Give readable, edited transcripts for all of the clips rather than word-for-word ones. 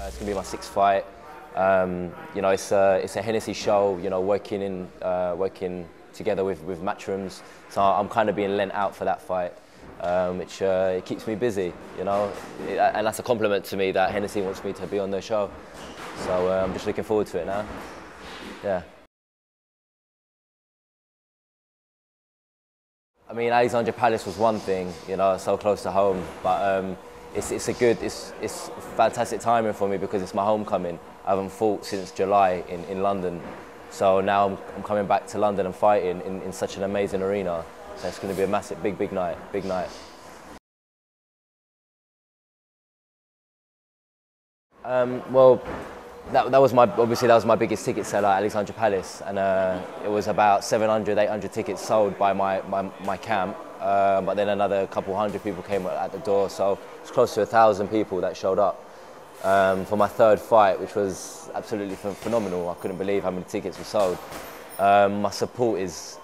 It's going to be my 6th fight. You know, it's a Hennessy show. You know, working together with Matchrooms. So I'm kind of being lent out for that fight, which it keeps me busy. You know, and that's a compliment to me that Hennessy wants me to be on their show. So I'm just looking forward to it now. Yeah. I mean, Alexandra Palace was one thing, you know, so close to home, but it's fantastic timing for me because it's my homecoming. I haven't fought since July in London, so now I'm coming back to London and fighting in such an amazing arena. So it's going to be a massive, big night, big night. Well, that was obviously that was my biggest ticket seller, Alexandra Palace, and it was about 700, 800 tickets sold by my camp. But then another couple hundred people came at the door, so it's close to 1,000 people that showed up for my 3rd fight, which was absolutely phenomenal. I couldn't believe how many tickets were sold. My support is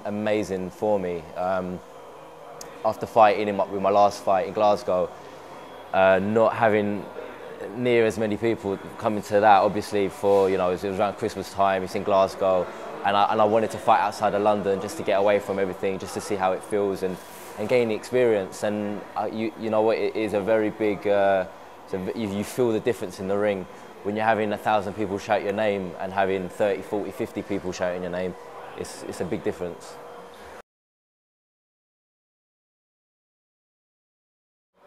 amazing for me. After fighting with my last fight in Glasgow, not having near as many people coming to that, obviously, for, you know, it was around Christmas time, it's in Glasgow, and I wanted to fight outside of London just to get away from everything, just to see how it feels and gain the experience. And you know what, it is a very big, you feel the difference in the ring when you're having 1,000 people shout your name and having 30, 40, 50 people shouting your name. It's a big difference.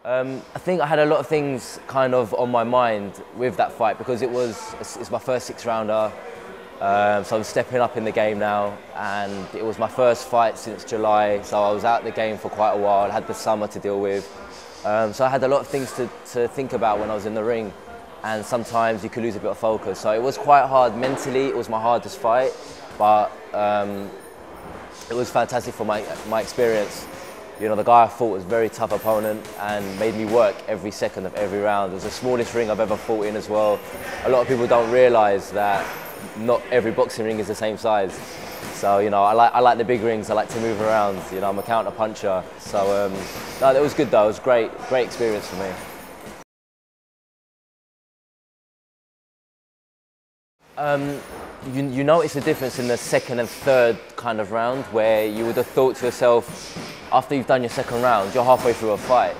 I think I had a lot of things kind of on my mind with that fight because it's my first 6-rounder, so I'm stepping up in the game now, and it was my first fight since July, so I was out the game for quite a while. I had the summer to deal with, so I had a lot of things to think about when I was in the ring, and sometimes you could lose a bit of focus. So it was quite hard mentally. It was my hardest fight, but it was fantastic for my experience. You know, the guy I fought was a very tough opponent and made me work every second of every round. It was the smallest ring I've ever fought in as well. A lot of people don't realise that not every boxing ring is the same size. So, you know, I like the big rings. I like to move around. You know, I'm a counter puncher. So, no, it was good though. It was great experience for me. You notice the difference in the 2nd and 3rd kind of round, where you would have thought to yourself, after you've done your 2nd round, you're halfway through a fight.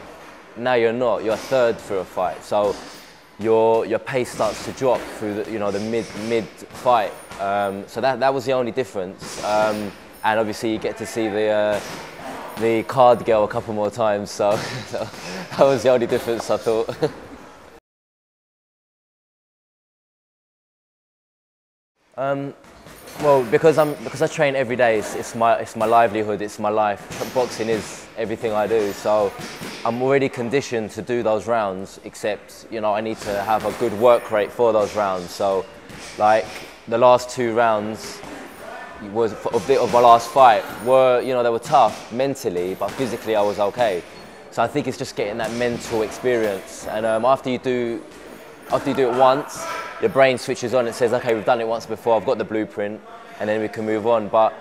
Now you're not, you're 3rd through a fight. So your pace starts to drop through the mid fight. So that was the only difference. And obviously you get to see the card girl a couple more times. So that was the only difference, I thought. Well, because I train every day, it's my livelihood, it's my life. Boxing is everything I do, so I'm already conditioned to do those rounds, except, you know, I need to have a good work rate for those rounds. So, like, the last 2 rounds of my last fight were, you know, they were tough mentally, but physically I was okay. So I think it's just getting that mental experience, and after you do it once, your brain switches on. It says, okay, we've done it once before, I've got the blueprint, and then we can move on. But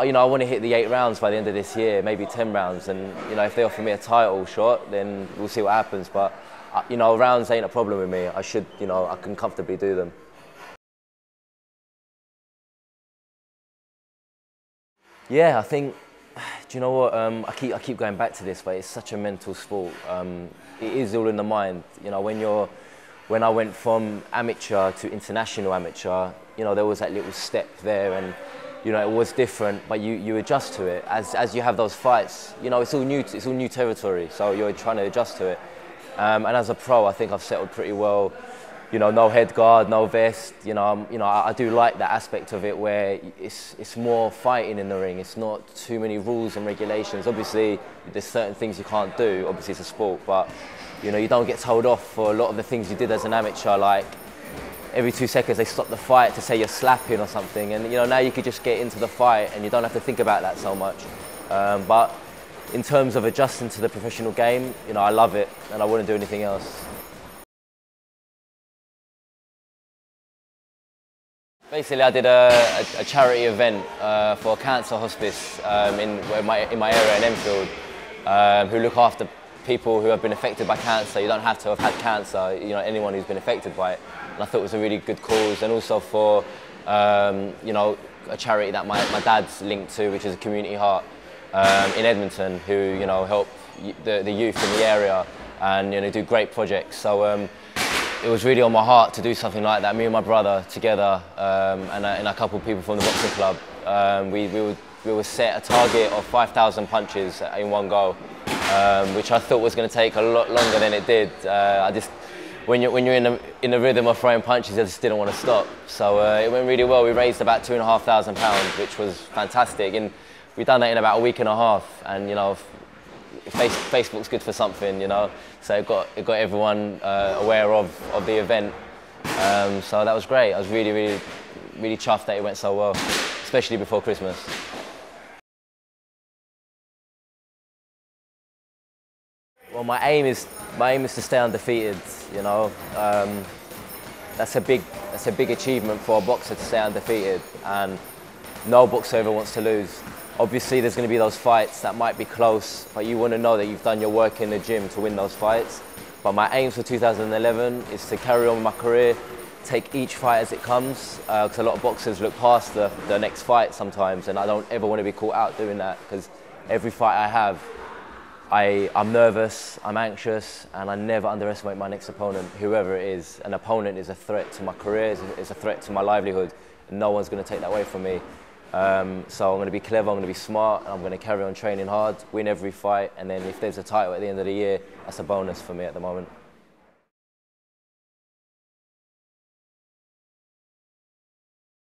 you know, I want to hit the 8 rounds by the end of this year, maybe 10 rounds. And, you know, if they offer me a title shot, then we'll see what happens. But you know, rounds ain't a problem with me. You know, I can comfortably do them. Yeah, I think, do you know what? I keep going back to this, but it's such a mental sport. It is all in the mind. You know, when I went from amateur to international amateur, you know, there was that little step there, and, you know, it was different, but you adjust to it. As you have those fights, you know, it's all new territory, so you're trying to adjust to it. And as a pro, I think I've settled pretty well. You know, no head guard, no vest. You know, I do like that aspect of it, where it's more fighting in the ring. It's not too many rules and regulations. Obviously, there's certain things you can't do. Obviously, it's a sport, but, you know, you don't get told off for a lot of the things you did as an amateur. Like, every 2 seconds they stop the fight to say you're slapping or something, and, you know, now you could just get into the fight and you don't have to think about that so much. But in terms of adjusting to the professional game, you know, I love it and I wouldn't do anything else. Basically, I did a charity event for a cancer hospice in my area in Enfield, who look after people who have been affected by cancer. You don't have to have had cancer, you know, anyone who's been affected by it. And I thought it was a really good cause, and also for, you know, a charity that my dad's linked to, which is a Community Heart in Edmonton, who, you know, help the youth in the area and, you know, do great projects. So it was really on my heart to do something like that. Me and my brother together, and a couple of people from the boxing club, we would set a target of 5,000 punches in one go, which I thought was going to take a lot longer than it did. When you're in the rhythm of throwing punches, I just didn't want to stop. So it went really well. We raised about £2,500, which was fantastic, and we've done that in about a week and a half. And, you know, Facebook's good for something, you know. So it got everyone aware of the event. So that was great. I was really chuffed that it went so well, especially before Christmas. Well, my aim is to stay undefeated. You know, that's a big achievement for a boxer to stay undefeated, and no boxer ever wants to lose. Obviously, there's going to be those fights that might be close, but you want to know that you've done your work in the gym to win those fights. But my aim for 2011 is to carry on with my career, take each fight as it comes, because a lot of boxers look past the next fight sometimes, and I don't ever want to be caught out doing that, because every fight I have, I'm nervous, I'm anxious, and I never underestimate my next opponent, whoever it is. An opponent is a threat to my career, is a threat to my livelihood, and no one's going to take that away from me. So I'm going to be clever, I'm going to be smart, and I'm going to carry on training hard, win every fight, and then if there's a title at the end of the year, that's a bonus for me at the moment.